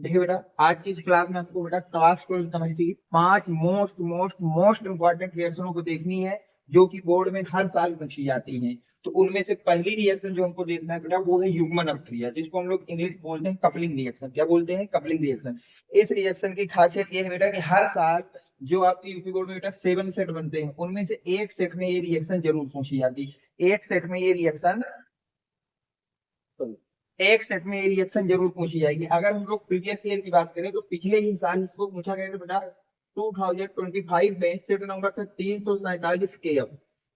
देखिए बेटा, आज की इस क्लास में आपको बेटा क्लास 12 केमिस्ट्री की 5 मोस्ट मोस्ट मोस्ट इंपॉर्टेंट रिएक्शनों को देखनी है, जो कि बोर्ड में हर साल पूछी जाती हैं। तो उनमें से पहली रिएक्शन जो हमको देखना है बेटा, वो है युग्मन अपक्रिया, जिसको हम लोग इंग्लिश बोलते हैं कपलिंग रिएक्शन। क्या बोलते हैं? Coupling reaction. इस रिएक्शन की खासियत ये है बेटा कि हर साल जो आपकी यूपी बोर्ड में बेटा 7 सेट बनते हैं, उनमें से एक सेट में ये रिएक्शन जरूर पूछी जाती है। एक सेट में ये रिएक्शन जरूर पूछी जाएगी। अगर हम लोग प्रीवियस ईयर की बात करें तो पिछले ही साल इसको पूछा गया था बेटा 2025 में। सेट नंबर था 347 के।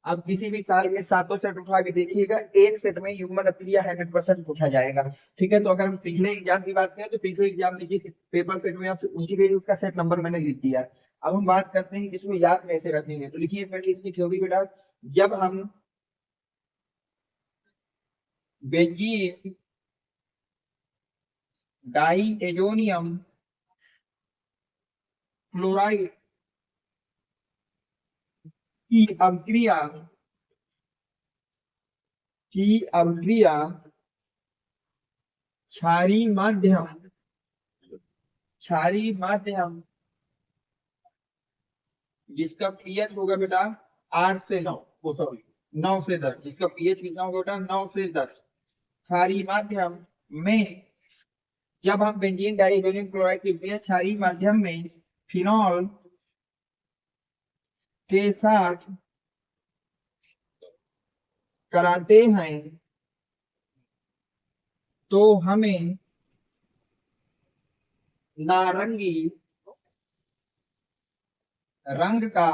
अब किसी भी साल में सातों सेट उठा के देखिएगा, एक सेट में ह्यूमन अपीलिया 100% पूछा जाएगा। ठीक है, तो अगर हम पिछले एग्जाम की बात करें तो पिछले एग्जाम में जिस पेपर सेट में आपसे पूछी गई उसका सेट नंबर मैंने लिख दिया। अब हम बात करते हैं कि इसको याद कैसे रखेंगे। तो लिखिए पहले इसकी थ्योरी बेटा। जब हम बेंजीन डाई एजोनियम क्लोराइड की अभिक्रिया की अभिक्रिया क्षारीय माध्यम जिसका पीएच होगा बेटा 8 से 9, सॉरी 9 से 10, जिसका पीएच कितना होगा बेटा 9 से 10, क्षारीय माध्यम में जब हम बेंजीन डाइअमोनियम क्लोराइड की अभिक्रिया क्षारीय माध्यम में फिनॉल के साथ कराते हैं तो हमें नारंगी रंग का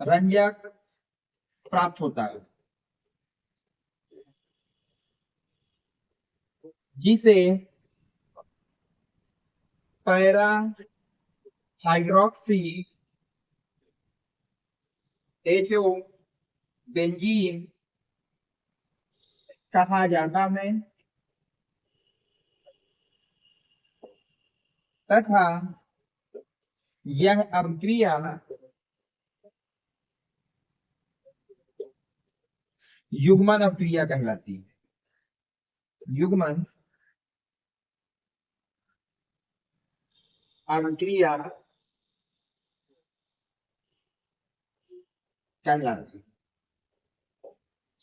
रंजक प्राप्त होता है, जिसे पैरा हाइड्रोक्सी एचो बेंजीन कहा जाता है तथा यह अभिक्रिया युग्मन अभिक्रिया कहलाती है। युग्मन अभिक्रिया कहलाती है।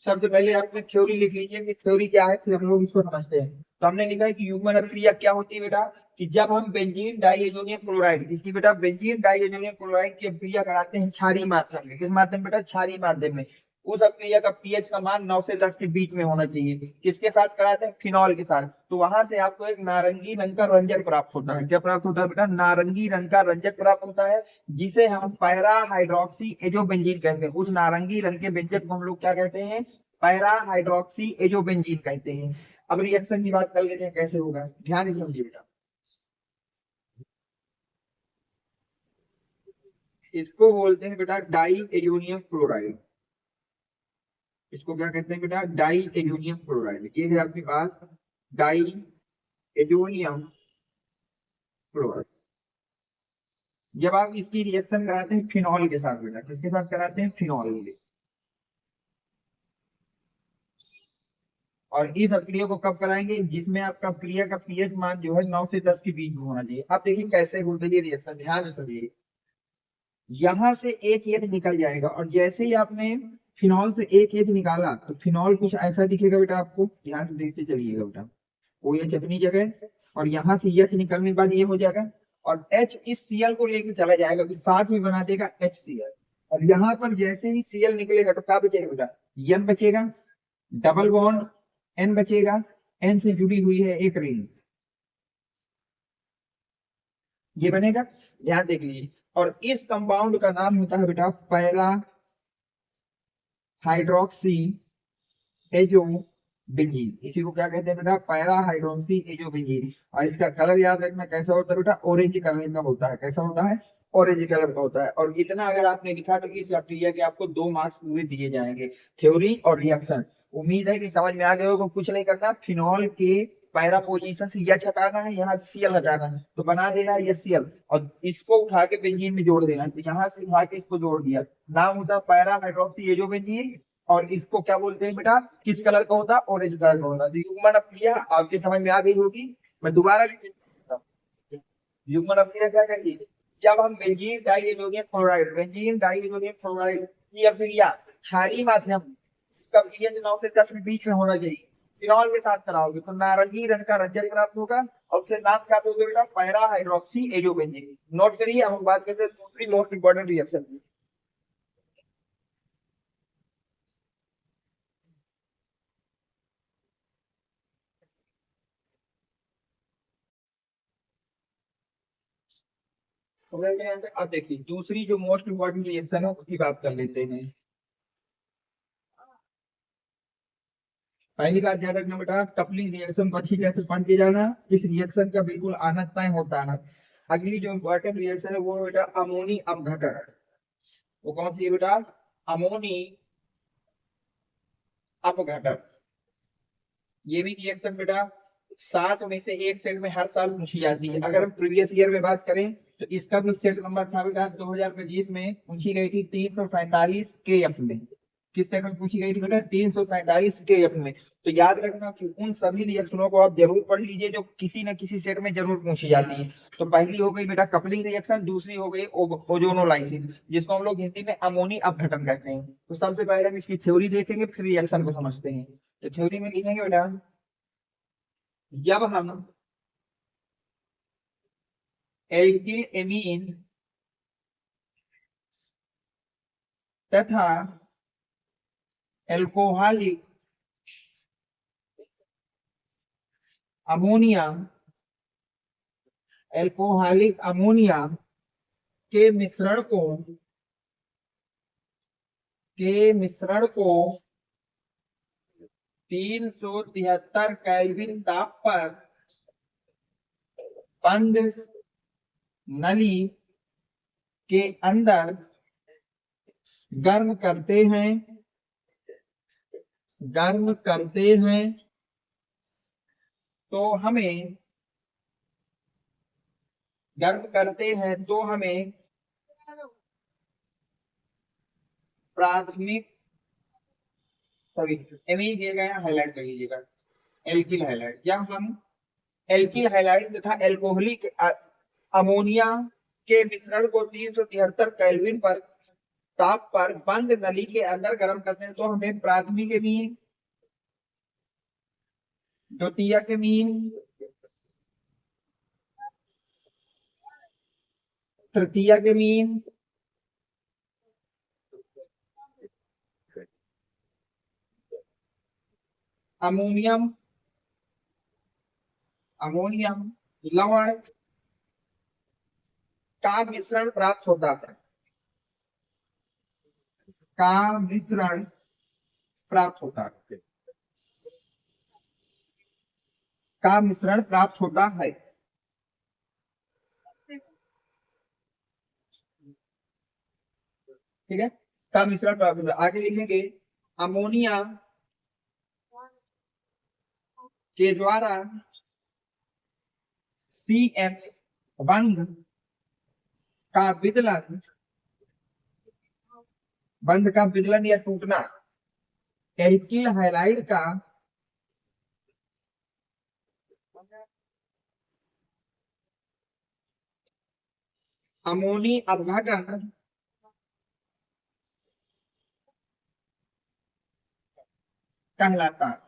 सबसे पहले आपने थ्योरी लिख लीजिए कि थ्योरी क्या है, फिर हम लोग इसको समझते हैं। तो हमने लिखा है कि युग्मन अभिक्रिया क्या होती है बेटा, कि जब हम बेंजीन डाइएजोनियम क्लोराइड, इसकी बेटा बेंजीन डाइएजोनियम क्लोराइड की अभिक्रिया कराते हैं क्षारीय माध्यम में। किस माध्यम बेटा? क्षारीय माध्यम में। उस अभिक्रिया का पीएच का मान 9 से 10 के बीच में होना चाहिए। किसके साथ कराते हैं? फिनॉल के साथ। तो वहां से आपको एक नारंगी रंग का रंजक प्राप्त होता है। क्या प्राप्त होता है बेटा? नारंगी रंग का रंजक प्राप्त होता है, जिसे हम पैरा हाइड्रोक्सी एजोबेंजीन कहते हैं। उस नारंगी रंग के व्यंजक को हम लोग क्या कहते हैं? पैरा हाइड्रोक्सी एजोबेंजीन कहते हैं। अब रिएक्शन की बात कर लेते हैं कैसे होगा, ध्यान से समझिए बेटा। इसको बोलते हैं बेटा डाई एल्यूमिनियम क्लोराइड। इसको क्या कहते हैं बेटा? Di aluminium chloride. ये है आपके पास डाई एल्यूमिनियम क्लोराइड। जब आप इसकी रिएक्शन कराते हैं फिनॉल के साथ बेटा, किसके साथ कराते हैं? फिनॉल के। और इस अभिक्रिया को कब कराएंगे? जिसमें आपका अभिक्रिया का पीएच मान जो है 9 से 10 के बीच में होना चाहिए। आप देखिए कैसे होता है ये रिएक्शन, ध्यान से समझिए। यहां से एक एच निकल जाएगा, और जैसे ही आपने फिनॉल से एक एच निकाला तो फिनॉल कुछ ऐसा दिखेगा बेटा आपको, ध्यान से देखते चलिएगा बेटा। वो एच अपनी जगह, और यहाँ से एच निकलने के बाद ये हो जाएगा, और एच इस सीएल को लेके चला जाएगा, तो साथ में बना देगा एच सीएल। और यहाँ पर जैसे ही सीएल निकलेगा तो क्या बचेगा बेटा? एन बचेगा, डबल बॉन्ड एन बचेगा, एन से जुड़ी हुई है एक रिंग, ये बनेगा। ध्यान देख लीजिए। और इस कंपाउंड का नाम होता है बेटा पैरा हाइड्रोक्सी एजो बेंजीन। इसी को क्या कहते हैं बेटा? Para hydroxy azo benzene. और इसका कलर याद रखना कैसा होता है बेटा? ऑरेंज कलर का होता है। कैसा होता है? ऑरेंज कलर का होता है। और इतना अगर आपने लिखा तो इस प्रक्रिया के आपको 2 मार्क्स पूरे दिए जाएंगे, थ्योरी और रिएक्शन। उम्मीद है कि समझ में आ गए होगा। कुछ नहीं करना, फिनॉल के पैरा पोजीशन से एच हटाना है, यहाँ से सीएल हटाना है, तो बना देना है ये सीएल, और इसको उठा के बेंजीन में जोड़ देना है। तो यहाँ से उठा के इसको जोड़ दिया, नाम होता है पैरा हाइड्रोक्सी एजो बेंजीन। और इसको क्या बोलते हैं बेटा? किस कलर का होता है? ऑरेंज कलर का होता है। तो ह्यूमन अपक्रिया आपके समझ में आ गई होगी। मैं दोबारा रिपीट करता हूँ। युग्मन अभिक्रिया क्या कहती है? जब हम benzene diazonium chloride, benzene diazonium chloride की अभिक्रिया क्षारीय माध्यम, इसका पीएच 9 से 10 के बीच में होना चाहिए, फिनॉल के साथ कराओगे तो नारंगी रंग का रंजन प्राप्त होगा और उससे नाम क्या दोगे बेटा? Para hydroxy azobenzene. नोट करिए। हम बात करते हैं दूसरी मोस्ट इंपॉर्टेंट रिएक्शन की। अब देखिए दूसरी जो मोस्ट इंपॉर्टेंट रिएक्शन है उसकी बात कर लेते हैं। पहली बात याद रखना बेटा, कपलिंग रिएक्शन को अच्छी तरह से पढ़ के जाना। इस रिएक्शन का बिल्कुल आना तय होता है। अगली जो इंपॉर्टेंट रिएक्शन है वो है बेटा अमोनी अपघटन। वो कौन सी है बेटा? अमोनी अपघटन। ये भी रिएक्शन बेटा 7 में से एक सेट में हर साल पूछी जाती है। अगर हम प्रीवियस ईयर में बात करें तो इसका भी सेट नंबर था बेटा 2025 में पूछी गई थी 347 के एफ में। किस सेट में पूछी गई थी बेटा? 347 के एफ में। तो याद रखना कि उन सभी रिएक्शनों को आप जरूर पढ़ लीजिए जो किसी न किसी सेट में जरूर पूछी जाती है। तो पहली हो गई बेटा कपलिंग रिएक्शन, दूसरी हो गई ओजोनोलाइसिस, जिसको हम लोग हिंदी में अमोनी अपघटन कहते हैं। तो सबसे पहले हम इसकी थ्योरी देखेंगे, फिर रिएक्शन को समझते हैं। तो थ्योरी में लिखेंगे बेटा, जब हम एल्किल एमीन तथा एल्कोहलिक अमोनिया के मिश्रण को 373 केल्विन ताप पर बंद नली के अंदर गर्म करते हैं तो हमें प्राथमिक, सॉरी एमी दिया गया, हाईलाइट कर लीजिएगा, एल्किल हाइलाइट। जब हम एल्किल हाइलाइट तथा एल्कोहलिक अमोनिया के मिश्रण को 373 केल्विन पर ताप पर बंद नली के अंदर गर्म करते हैं तो हमें प्राथमिक एमीन, द्वितीयक एमीन, तृतीयक एमीन, अमोनियम लवण का मिश्रण प्राप्त होता है। का मिश्रण प्राप्त होता है। ठीक है, का मिश्रण प्राप्त होता है। आगे लिखेंगे अमोनिया के द्वारा CH बंध का विदलन या टूटना एल्किल हाइलाइड का अमोनी अपघटन कहलाता है।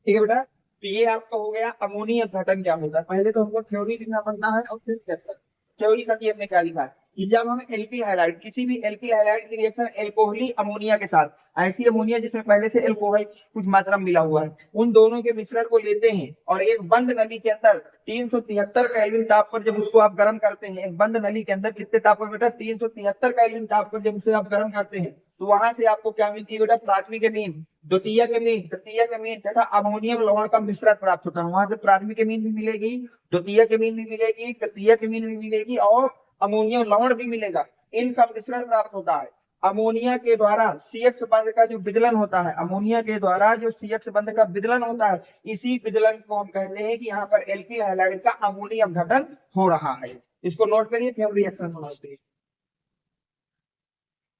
ठीक है बेटा, तो ये आपका हो गया अमोनिया अपघटन क्या होता है। पहले तो हमको थ्योरी लिखना पड़ता है और फिर चैप्टर। थ्योरी समझिए हमने क्या लिखा है कि जब हम एल्किल हाइलाइड, किसी भी एल्किल हाइलाइड की रिएक्शन एल्कोहली अमोनिया के साथ, ऐसी अमोनिया जिसमें पहले से एल्कोहल कुछ मात्रा में मिला हुआ है, उन दोनों के मिश्रण को लेते हैं और एक बंद नली के अंदर 373 केल्विन ताप पर जब उसको आप गर्म करते हैं, एक बंद नली के अंदर कितने ताप पर बेटा? 373 केल्विन ताप पर जब उसे आप गर्म करते हैं तो वहां से आपको क्या मिलती है बेटा? प्राथमिक एमीन, द्वितीयक एमीन, तृतीयक एमीन तथा अमोनियम लवण का मिश्रण प्राप्त होता है। वहां से प्राथमिक एमीन भी मिलेगी, द्वितीयक एमीन भी मिलेगी, तृतीयक एमीन भी मिलेगी और अमोनियम लवण भी मिलेगा। इनका मिश्रण प्राप्त होता है। अमोनिया के द्वारा CH बंध का जो विदलन होता है, अमोनिया के द्वारा जो CH बंध का विदलन होता है, इसी विदलन को हम कहते हैं कि यहाँ पर एल्किल हाइलाइड का अमोनिया अपघटन हो रहा है। इसको नोट करिए, फिर हम रिएक्शन समझते हैं।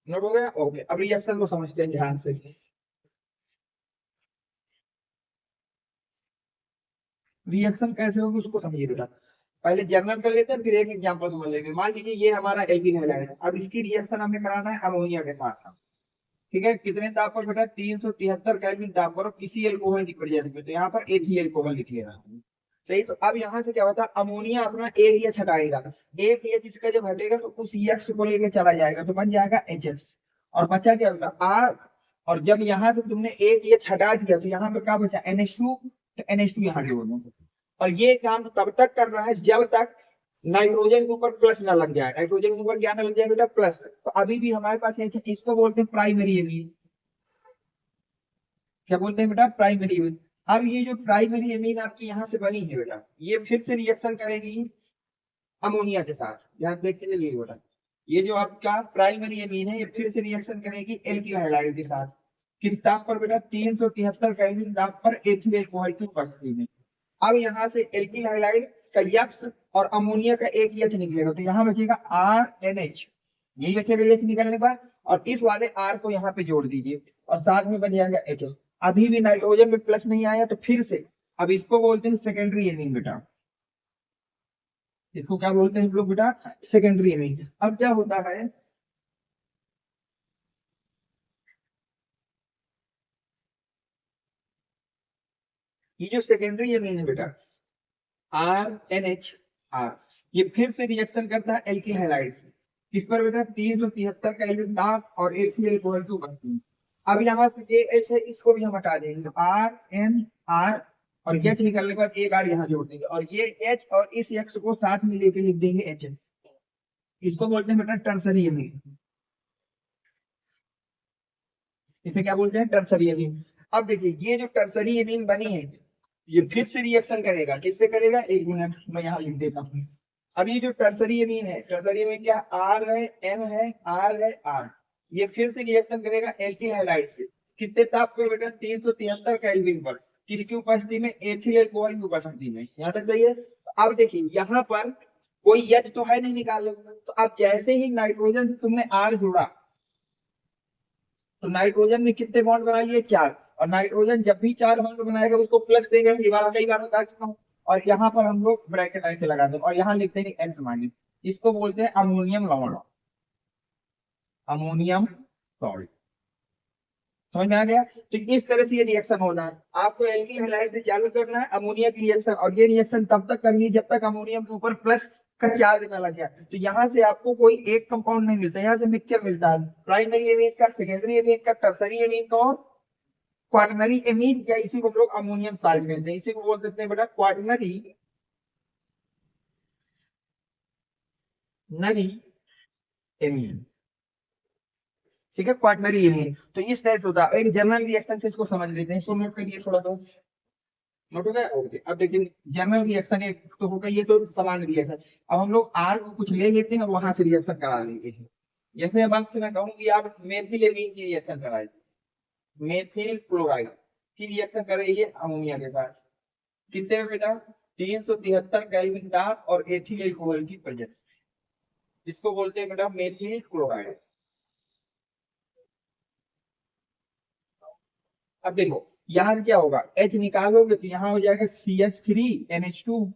नोट हो गया? ओके, अब रिएक्शन को समझते हैं ध्यान से। रिएक्शन कैसे होगी उसको समझिए बेटा। पहले जर्नल कर लेते हैं, फिर एक एग्जांपल समझ लेंगे। मान लीजिए ये हमारा एल्कीन हैलाइड है, अब इसकी रिएक्शन हमें कराना है अमोनिया के साथ। ठीक है, कितने ताप पर बेटा? 373 केल्विन ताप पर, और किसी एल्कोहल की प्रेजेंस में, तो यहाँ पर एथी एल्कोहल लिख लेना। सही, तो अब यहाँ से क्या होता है, अमोनिया अपना एक एच हटाएगा, एक एच इसका जब हटेगा तो उस एक्स को लेके चला जाएगा, तो बन जाएगा एच एस, और बचा क्या बेटा? आर। और जब यहाँ से तुमने एक एच हटा दिया तो यहाँ पर क्या बचा? NH2, तो NH2 यहाँ जोड़ दो। और ये काम तब तक कर रहा है जब तक नाइट्रोजन के ऊपर प्लस ना लग जाए। नाइट्रोजन के ऊपर क्या ना लग जाए बेटा? प्लस। तो अभी भी हमारे पास इसको बोलते हैं प्राइमरी एमीन। क्या बोलते हैं बेटा? Primary amine. अब ये जो प्राइमरी एमीन आपकी यहाँ से बनी है बेटा, ये फिर से रिएक्शन करेगी अमोनिया के साथ। ध्यान देख के चलिए बेटा, ये जो आपका प्राइमरी एमीन है, ये फिर से रिएक्शन करेगी एल्किल हैलाइड के साथ। किस ताप पर बेटा? 373 केल्विन ताप पर एथिल अल्कोहल की उपस्थिति में। अब यहाँ से एल्किल हाइलाइड का यक्स और अमोनिया का एक एच निकलेगा, तो यहाँ बचेगा RNH, यही बचेगा एच निकलने पर। और इस वाले R को यहाँ पे जोड़ दीजिए, और साथ में बन जाएगा HS। अभी भी नाइट्रोजन में प्लस नहीं आया, तो फिर से अब इसको बोलते हैं सेकेंडरी एमीन बेटा। इसको क्या बोलते हैं हम लोग बेटा? Secondary amine. अब क्या होता है, ये जो सेकेंडरी एमीन है बेटा, RNH, ये फिर से रिएक्शन करता है एल्किल हैलाइड से। किस पर बेटा? 373 का एल्किल दाब और एथिल अल्कोहल की उपस्थिति। अब यहाँ से जे एच है, इसको भी हम हटा देंगे, तो RNR, और एच निकलने के बाद एक आर यहाँ जोड़ देंगे, और ये एच और इस एक्स को साथ में लेके लिख देंगे HS। इसको बोलते हैं बेटा टर्सरी एमीन। इसे क्या बोलते हैं? Tertiary amine. अब देखिए, ये जो टर्सरी एमीन बनी है, ये फिर से रिएक्शन करेगा। किससे करेगा? एक मिनट मैं यहाँ लिख देता हूँ। अब ये जो टर्सरी एमीन है, टर्सरी एमीन क्या? R है, N है, R है, R, ये फिर से रिएक्शन करेगा एल्किल हैलाइड से। कितने ताप पे बेटा? 373 केल्विन पर। किसकी उपस्थिति में? एथिल अल्कोहल की उपस्थिति में। यहाँ तक सही है। अब देखिए, यहाँ पर कोई H तो है नहीं निकालने को, तो अब जैसे ही नाइट्रोजन से तुमने R जोड़ा, तो नाइट्रोजन ने कितने बॉन्ड बनाए? ये 4। और नाइट्रोजन जब भी 4 बॉन्ड बनाएगा उसको प्लस देगा, ये वाला कई बार बता चुका हूँ। और यहाँ पर हम लोग ब्रैकेट ऐसे लगा दें, और यहाँ लिखते हैं एक्स माइनस। इसको बोलते हैं अमोनियम लवण, अमोनियम सॉल्ट। समझ में आ गया? तो इस तरह से ये रिएक्शन होना है। आपको एल्किल हैलाइड से चालू करना है अमोनिया की रिएक्शन, और ये रिएक्शन तब तक करनी है जब तक अमोनियम के ऊपर प्लस का चार्ज ना लग जाए। तो यहाँ से आपको कोई एक कंपाउंड नहीं मिलता, यहाँ से मिक्सचर मिलता है, प्राइमरी एमीन का, सेकेंडरी एमीन का, टर्सरी एमीन का, और क्वाटरनरी एमीन, या इसी को हम लोग अमोनियम साल्ट कहते हैं। इसी को बोल सकते हैं बेटा क्वाटरनरी नरी एमीन। ठीक है, क्वाटरनरी एमीन। तो इस टाइप होता है। एक जनरल रिएक्शन से इसको समझ लेते हैं, इसको नोट करिए थोड़ा सा। नोट हो गया? ओके। अब देखिए, जनरल रिएक्शन एक तो होगा, ये तो समान रिएक्शन। अब हम लोग आर को कुछ ले लेते हैं और वहां से रिएक्शन करा लेंगे। जैसे अब आपसे मैं कहूँ कि आप मेथिल एमीन की रिएक्शन कराइए, मेथिल क्लोराइड की रिएक्शन कराइए अमोनिया के साथ। कितने में बेटा? 373 केल्विन ताप और एथिल अल्कोहल की प्रेजेंस। इसको बोलते हैं बेटा मेथिल क्लोराइड। अब देखो, यहाँ से क्या होगा? H निकालोगे तो यहाँ हो जाएगा CH3NH2,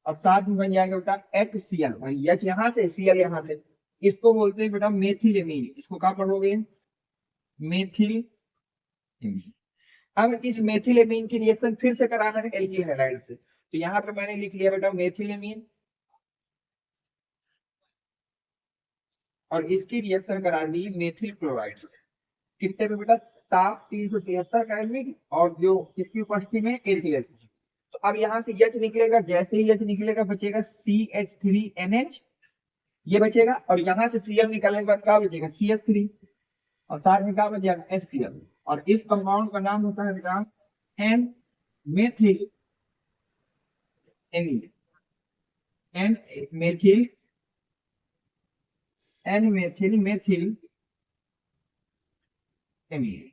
और साथ में बन जाएगा बेटा HCl, H यहाँ से, Cl यहाँ से। इसको बोलते हैं बेटा मेथिल एमीन। इसको क्या पढ़ोगे? Methyl amine. अब इस मेथिल एमीन की रिएक्शन फिर से कराना है एल्किल हैलाइड से, तो यहाँ पे मैंने लिख लिया बेटा मेथिल एमीन, और इसकी रिएक्शन करा दी मेथिल क्लोराइड। कितने पे बेटा? ताप 373 केल्विन, और जो इसकी उपस्थिति में एथिल। तो अब यहाँ से H निकलेगा, जैसे ही H निकलेगा बचेगा CH3NH, ये बचेगा। और यहाँ से Cl निकलने के बाद क्या बचेगा? CH3, और साथ में क्या बच जाएगा? HCl। और इस कंपाउंड का नाम होता है बेटा N methyl amine. N methyl, N methyl, methyl amine.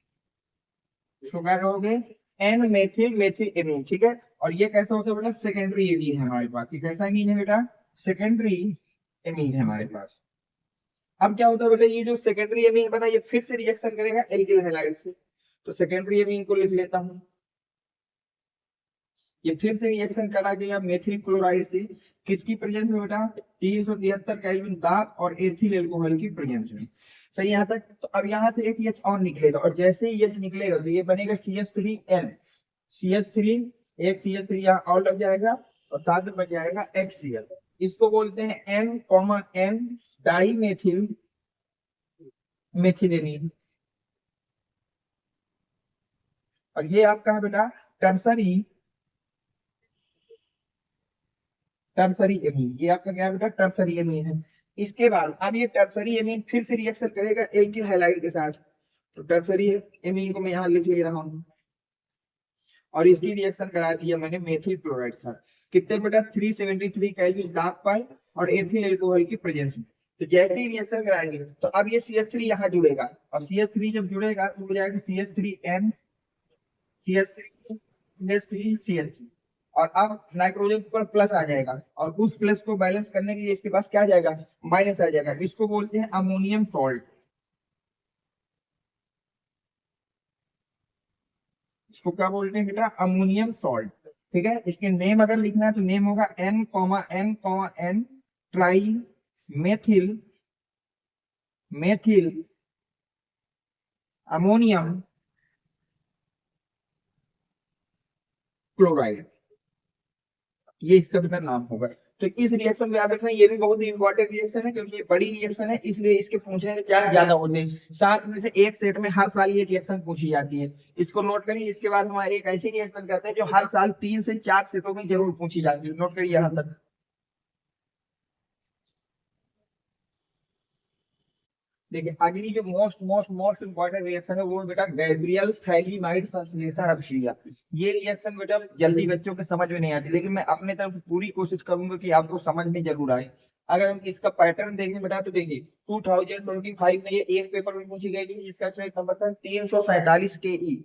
इसको क्या कहोगे? N methyl, methyl amine. ठीक है। और ये कैसा होता है बेटा? सेकेंडरी एमीन है हमारे पास। ये कैसा एमीन है बेटा? सेकेंडरी एमीन है हमारे पास। अब क्या होता है बेटा? ये जो सेकेंडरी एमीन बना, ये फिर से रिएक्शन करेगा एल्किल हैलाइड से। तो सेकेंडरी एमीन को लिख लेता हूं, ये फिर से रिएक्शन करा गया मेथिल क्लोराइड से, किसकी प्रेजेंस में बेटा, 373 केल्विन दाब और एथिल अल्कोहल की प्रेजेंस में। सही यहाँ तक। तो अब यहाँ से एक H और निकलेगा, और जैसे ही H निकलेगा तो ये बनेगा CH3N, CH3, एक CH3 यहाँ और लग जाएगा और साथ में बच जाएगा HCl। इसको बोलते हैं N, डाई मेथिल मेथिलेनिन। और ये आपका है बेटा टर्सरी टर्सरी एमीन, ये आपका क्या है बेटा, टर्सरी एमीन है। इसके बाद अब ये टर्सरी एमीन फिर से रिएक्शन करेगा एल्किल हैलाइड के साथ, तो टर्सरी एमीन को मैं यहाँ लिख ले रहा हूँ, और इसकी रिएक्शन करा दी है मैंने मेथिल क्लोराइड के साथ। कितने बेटा, 373 केल्विन दाब पर और एथिल अल्कोहल की प्रेजेंस में। तो जैसे ही रिएक्शन कराएंगे तो अब ये CH3 यहाँ जुड़ेगा, और CH3 जब जुड़ेगा तो हो जाएगा CH3N, CH3, CH3, और अब नाइट्रोजन पर प्लस आ जाएगा, और उस प्लस को बैलेंस करने के लिए इसके पास क्या आ जाएगा, माइनस आ जाएगा। इसको बोलते हैं अमोनियम सॉल्ट, इसको क्या बोलते हैं बेटा, अमोनियम सॉल्ट। ठीक है, इसके नेम अगर लिखना है तो नेम होगा N, try methyl methyl ammonium chloride, ये इसका बेटा नाम होगा। तो इस रिएक्शन को याद रखना, ये भी बहुत ही इंपॉर्टेंट रिएक्शन है, क्योंकि ये बड़ी रिएक्शन है, इसलिए इसके पूछने के चांस ज्यादा होते हैं। 7 में से एक सेट में हर साल ये रिएक्शन पूछी जाती है, इसको नोट करिए। इसके बाद हम एक ऐसी रिएक्शन करते हैं जो हर साल 3 से 4 सेटों में जरूर पूछी जाती है, नोट करिए यहाँ तक। देखिए अगली जो most most most important reaction है वो है बेटा गैब्रियल थैलीमाइड संश्लेषण अभिक्रिया। ये रिएक्शन बेटा जल्दी बच्चों के समझ में नहीं आती, लेकिन मैं अपने तरफ से पूरी कोशिश करूंगा कि आपको समझ में जरूर आए। अगर हम इसका पैटर्न देखें बेटा तो देखिए 2025 में ये एक पेपर में पूछी गई थी, जिसका चेक नंबर था 347 के ई।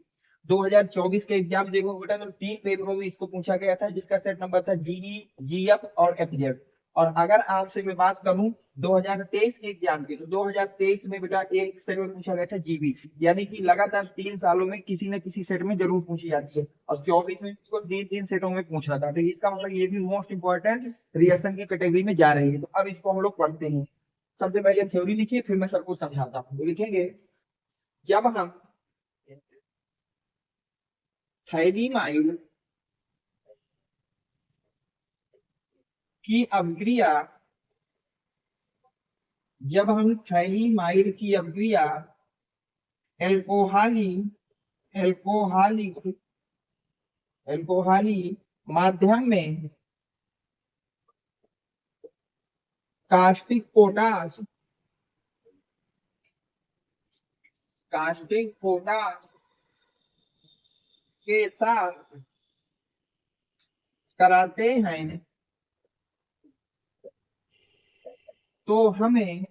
2024 के एग्जाम देखो बेटा तो 3 पेपरों में इसको पूछा गया था, जिसका सेट नंबर था जीई, जीएफ और एफजेड। और अगर आपसे मैं बात करूं 2023 के एग्जाम की, तो 2023 में बेटा एक सेट में पूछा गया था जीबी, यानी कि लगातार 3 सालों में किसी न किसी सेट में जरूर पूछी जाती है, और 24 में इसको 3 3 सेटों में पूछ रहा था। तो इसका मतलब ये भी मोस्ट इंपॉर्टेंट रिएक्शन की कैटेगरी में जा रही है। तो अब इसको हम लोग पढ़ते हैं। सबसे पहले थ्योरी लिखिए, फिर मैं सबको समझाता हूँ। लिखेंगे, जब हम थाइलीमाइड की अभिक्रिया जब हम थाइलीमाइड की अभिक्रिया एल्कोहली एल्कोहलिक एल्कोहली माध्यम में कास्टिक पोटास कास्टिक पोटास के साथ कराते हैं तो हमें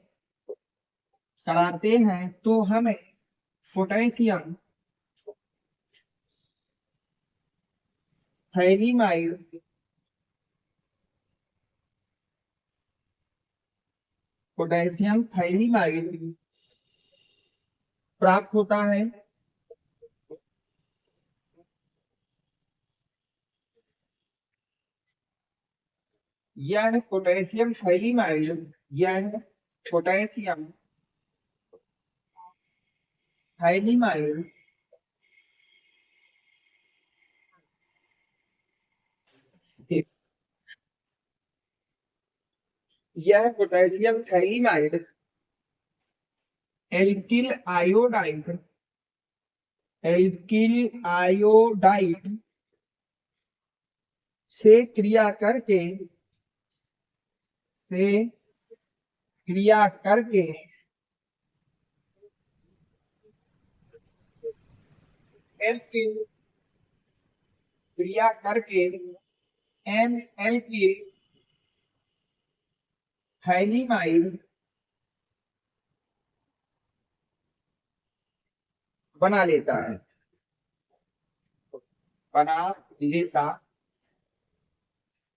पोटेशियम थाइलीमाइड प्राप्त होता है। यह पोटेशियम थाइलीमाइड यह पोटेशियम थाइलीमाइड यह potassium phthalimide alkyl iodide alkyl iodide से से क्रिया करके एल्किल क्रिया करके एन एल्किल थाइलीमाइड बना लेता है बना लेता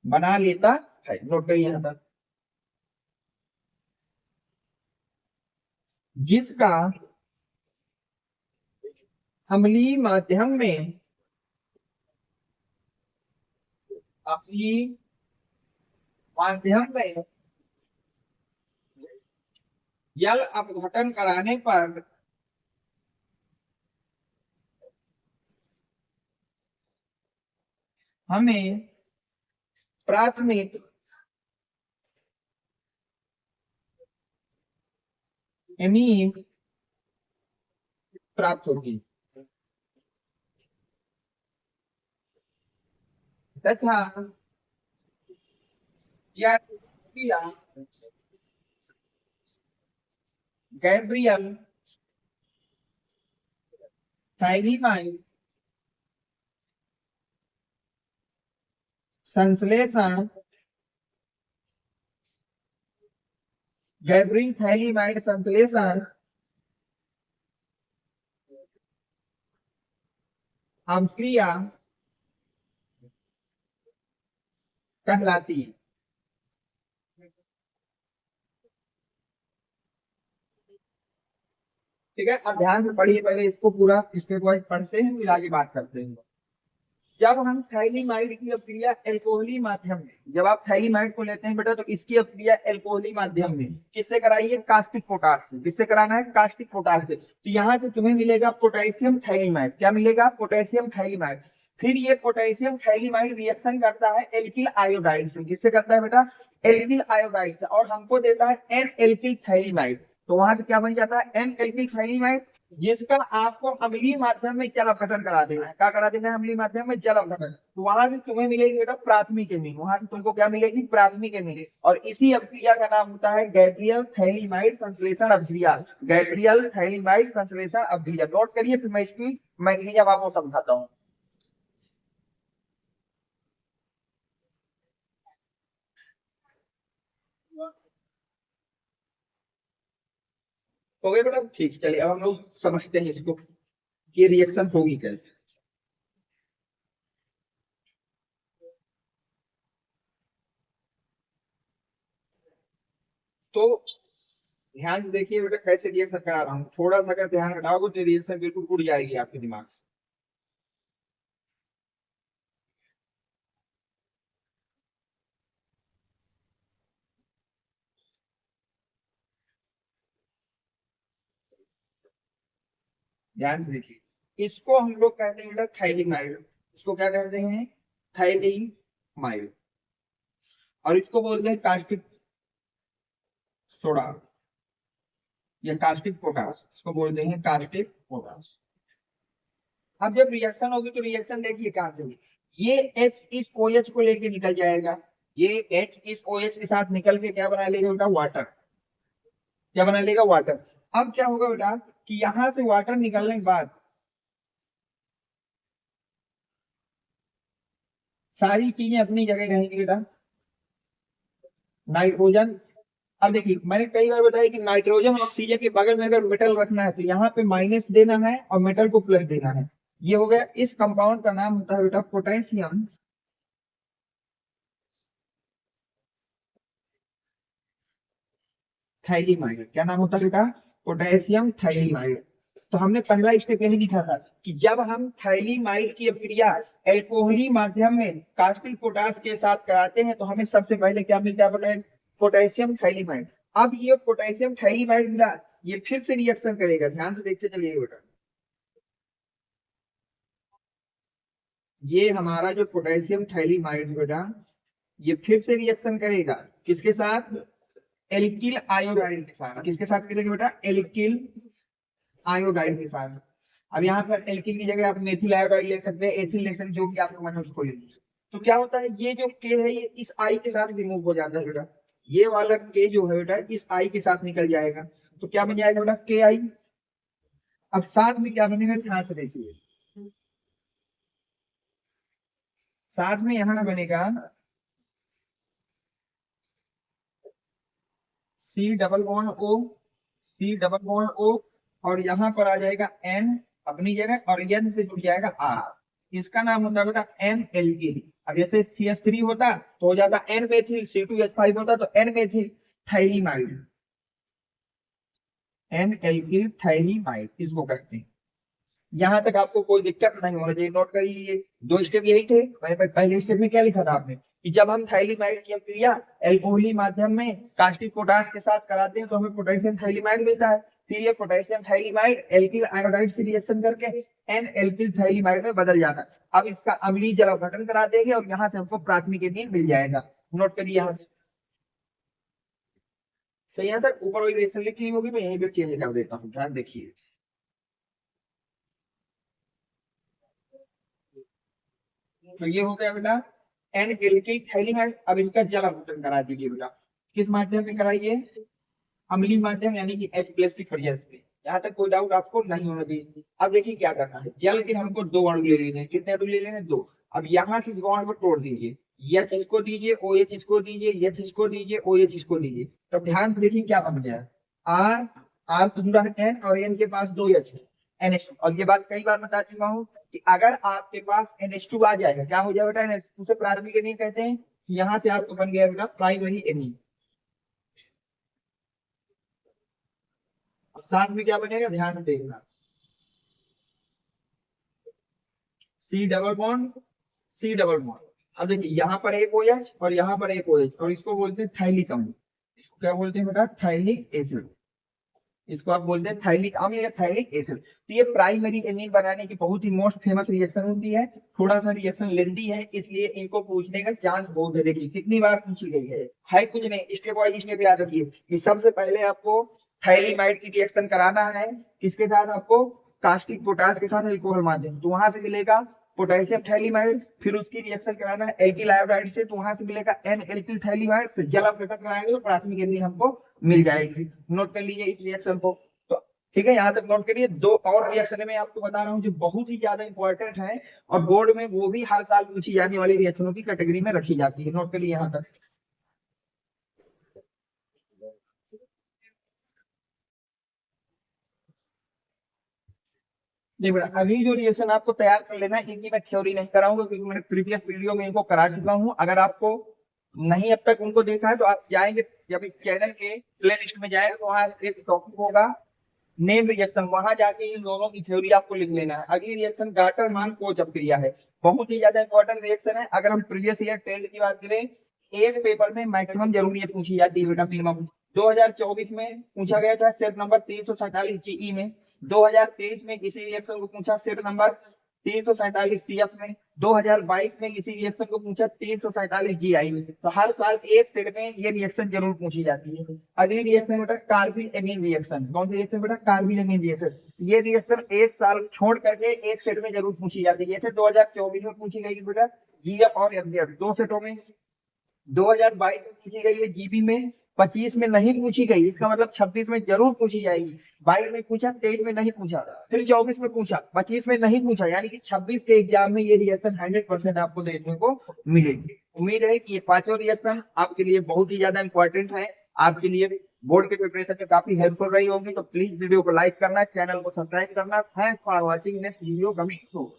बना लेता है। नोट करिए यहाँ तक। जिसका अम्लीय माध्यम में अपनी माध्यम में जल अपघटन कराने पर हमें प्राथमिक एमीन प्राप्त होगी तथा यह प्रक्रिया गैब्रियल थाइलीमाइड संश्लेषण गैब्रियल थाइलीमाइड संश्लेषण अभिक्रिया कहलाती है। ठीक है, अब ध्यान से पढ़िए, पहले इसको पूरा स्टेप वाइज पढ़ते हैं फिर आगे बात करते हैं। जब हम थाइलीमाइड की अपक्रिया एल्कोहली माध्यम में, जब आप थाइलीमाइड को लेते हैं बेटा तो इसकी अपक्रिया एल्कोहली माध्यम में किससे कराइए? कास्टिक पोटाश से। किससे कराना है? कास्टिक पोटाश से। तो यहाँ से तुम्हें मिलेगा पोटेशियम थाइलीमाइड। क्या मिलेगा? पोटेशियम थाइलीमाइड। फिर ये पोटेशियम थाइलीमाइड रिएक्शन करता है एल्किल आयोडाइड से। किससे करता है बेटा? एल्किल आयोडाइड से, और हमको देता है एन एल्किल थाइलीमाइड। तो वहां से क्या बन जाता है? एन एल्किल थाइलीमाइड, जिसका आपको अम्लीय माध्यम में जल अपघटन करा देना है। क्या करा देना है? अम्लीय माध्यम में जल अपघटन। तो वहां से तुम्हें मिलेगी बेटा प्राथमिक एमीन। वहां से तुमको क्या मिलेगी? प्राथमिक एमीन। और इसी अभिक्रिया का नाम होता है गैब्रियल थाइलीमाइड संश्लेषण अभिक्रिया। गैब्रियल थाइलीमाइड संश्लेषण अभिक्रिया। नोट करिए, फिर मैं इसकी मैकेनिज्म आपको समझाता हूँ। हो गया बेटा? ठीक, चलिए अब हम लोग समझते हैं इसको, ये रिएक्शन होगी कैसे। तो ध्यान से देखिए बेटा कैसे रिएक्शन करा रहा हूँ। थोड़ा सा अगर ध्यान हटाओगे तो रिएक्शन बिल्कुल उड़ जाएगी आपके दिमाग से। ध्यान से देखिए, इसको हम लोग कहते हैं बेटा थाइलीमाइड। इसको क्या कहते हैं? थाइलीमाइड। और इसको बोलते हैं कास्टिक सोडा या कास्टिक पोटास। इसको बोलते हैं कास्टिक पोटास। अब जब रिएक्शन होगी तो रिएक्शन देखिए कहां से होगी। ये H इस OH को लेके निकल जाएगा। ये H इस OH के साथ निकल के क्या बना लेगा बेटा? वाटर। क्या बना लेगा? वाटर। अब क्या होगा बेटा कि यहां से वाटर निकलने के बाद सारी चीजें अपनी जगह रहेंगी बेटा। नाइट्रोजन, अब देखिए मैंने कई बार बताया कि नाइट्रोजन और ऑक्सीजन के बगल में अगर मेटल रखना है तो यहाँ पे माइनस देना है और मेटल को प्लस देना है। ये हो गया। इस कंपाउंड का नाम होता है बेटा पोटेशियम थाइलीमाइड। क्या नाम होता है बेटा? पोटेशियम थाइलीमाइड। तो हमने पहला स्टेप यही लिखा था कि जब हम थाइलीमाइड की अपक्रिया एल्कोहली माध्यम में कास्टिक पोटास के साथ कराते हैं तो हमें सबसे पहले क्या मिलता है बेटा? पोटेशियम थाइलीमाइड। अब ये पोटेशियम थाइलीमाइड मिला, ये फिर से रिएक्शन करेगा। ध्यान से देखते चलिए बेटा, ये हमारा जो पोटेशियम थाइलीमाइड है बेटा, ये फिर से रिएक्शन करेगा। किसके साथ? एल्किल आयोडाइड के साथ। किसके साथ करेगा बेटा? एल्किल आयोडाइड के साथ। अब यहाँ पर एल्किल की जगह आप मेथिल आयोडाइड ले सकते हैं, एथिल ले सकते हैं, जो भी आपको मन हो उसको ले लीजिए। तो क्या होता है, ये जो के है ये इस आई के साथ रिमूव हो जाता है बेटा। ये वाला के जो है बेटा इस आई के साथ निकल जाएगा। तो क्या बन जाएगा बेटा? के आई। अब साथ में क्या बनेगा? ध्यान से देखिए, साथ में यहाँ बनेगा C double bond O, C double bond O, और यहाँ पर आ जाएगा एन अपनी जगह, और एन से जुड़ जाएगा आर। इसका नाम होता है बेटा एन एल्किल। अब जैसे CH3 होता तो हो जाता एन मेथिल, C2H5 होता तो एन मेथिल थाइलीमाइड। एन एल्किल थाइलीमाइड इसको कहते हैं। यहाँ तक आपको कोई दिक्कत नहीं होना चाहिए। नोट करिए, ये 2 स्टेप यही थे। मैंने पहले स्टेप में क्या लिखा था आपने कि जब हम थाइलिमाइड की क्रिया एल्कोहली माध्यम में कास्टिक पोटास के साथ कराते हैं तो हमें पोटेशियम थाइलिमाइड मिलता है। फिर ये पोटेशियम थाइलिमाइड एल्किल आयोडाइड से रिएक्शन करके एन एल्किल थाइलिमाइड में बदल जाता है। अब इसका अम्लीय जल अपघटन करा देंगे और यहाँ से हमको प्राथमिक एथीन मिल जाएगा। नोट करिए यहाँ सही। यहाँ तक ऊपर वाली रिएक्शन लिखी होगी, मैं यहीं पे चेंज कर देता हूँ, ध्यान देखिए। तो ये हो गया बेटा एन एल्किल थाइलिमाइड। अब इसका जल अपघटन करा दीजिए बेटा। किस माध्यम में कराइए? अम्लीय माध्यम यानी कि H+ की फ्रिक्वेंसी पे। यहाँ तक कोई डाउट आपको नहीं होना चाहिए। अब देखिए क्या करना है, जल के हमको 2 अणु ले लेने हैं। कितने अणु ले लेने हैं? 2। अब यहाँ से बॉन्ड को तोड़ दीजिए, H इसको दीजिए, OH इसको दीजिए, H इसको दीजिए, OH इसको दीजिए। तो ध्यान से देखिए क्या बन गया, R R से जुड़ा है N और N के पास 2 H है, NH2। और ये बात कई बार बता चुका हूँ कि अगर आपके पास NH2 आ जाएगा, क्या हो जाएगा बेटा? NH2 से प्राथमिक एमीन कहते हैं। यहाँ से आपको बन गया बेटा प्राइमरी एमीन। साथ में क्या बनेगा, ध्यान से देखना, C double bond C double bond. अब देखिए यहाँ पर एक OH और यहाँ पर एक OH और इसको बोलते हैं थाइलिक अम्ल। इसको क्या बोलते हैं बेटा? थाइलिक एसिड। इसको आप बोलते हैं थाइलिक अम्ल या थाइलिक एसिड। तो ये प्राइमरी एमीन बनाने की बहुत ही मोस्ट फेमस रिएक्शन होती है। थोड़ा सा रिएक्शन लेंदी है, इसलिए इनको पूछने का चांस बहुत है। देखिए कितनी बार पूछी गई है कुछ नहीं, स्टेप वाइज स्टेप याद रखिए कि सबसे पहले आपको थाइलिमाइड की रिएक्शन कराना है। किसके साथ? आपको कास्टिक पोटास के साथ एल्कोहल माध्यम, तो वहां से मिलेगा पोटेशियम थाइलिमाइड। फिर उसकी रिएक्शन कराना है एल्किल आयोडाइड से, तो वहां से मिलेगा एन एल्किल थाइलिमाइड। फिर जल अपघटन कराएंगे तो प्राथमिक एमीन हमको मिल जाएगी। नोट कर लीजिए इस रिएक्शन को। तो ठीक है, यहाँ तक नोट करिए। 2 और रिएक्शन मैं आपको बता रहा हूँ जो बहुत ही ज्यादा इंपॉर्टेंट है और बोर्ड में वो भी हर साल पूछी जाने वाली रिएक्शनों की कैटेगरी में रखी जाती है। नोट करिए यहाँ तक। नहीं बेटा, अभी जो रिएक्शन आपको तैयार कर लेना है, इनकी मैं थ्योरी नहीं कराऊंगा क्योंकि मैंने प्रीवियस वीडियो में इनको करा चुका हूँ। अगर आपको नहीं अब तक उनको देखा है तो आप जाएंगे, जब इस चैनल के प्ले लिस्ट में जाएंगे तो वहाँ एक टॉपिक होगा नेम रिएक्शन, वहां जाके इन दोनों की थ्योरी आपको लिख लेना है। अगली रिएक्शन गाटर मान कोच अपक्रिया है, बहुत ही ज्यादा इंपॉर्टेंट रिएक्शन है। अगर हम प्रीवियस ईयर 10th की बात करें, एक पेपर में मैक्सिमम जरूर ये पूछी जाती है बेटा, मिनिमम 2024 में पूछा गया था सेट नंबर 347 जीई में। 2023 में किसी रिएक्शन को पूछा सेट नंबर 347 सीएफ में। 2022 में किसी रिएक्शन को पूछा 347 जीआई में। तो हर साल एक सेट में ये रिएक्शन जरूर पूछी जाती है। अगली रिएक्शन बेटा कार्बिल एमीन रिएक्शन। कौन सी रिएक्शन बेटा? Carbyl amine reaction. ये रिएक्शन एक साल छोड़ करके एक सेट में जरूर पूछी जाती है। जैसे 2024 में पूछी गई बेटा जीएफ और एफजेड 2 सेटों में। 2022 में पूछी गई है जीबी में, 25 में नहीं पूछी गई, इसका मतलब 26 में जरूर पूछी जाएगी। 22 में पूछा, 23 में नहीं पूछा, फिर 24 में पूछा, 25 में नहीं पूछा, यानी कि 26 के एग्जाम में ये रिएक्शन 100% आपको देखने को मिलेगी। उम्मीद है कि ये पांचों रिएक्शन आपके लिए बहुत ही ज्यादा इंपॉर्टेंट है, आपके लिए बोर्ड के प्रिपरेशन में काफी हेल्पफुल रही होगी। तो प्लीज वीडियो को लाइक करना, चैनल को सब्सक्राइब करना। Thanks for watching, next video coming soon.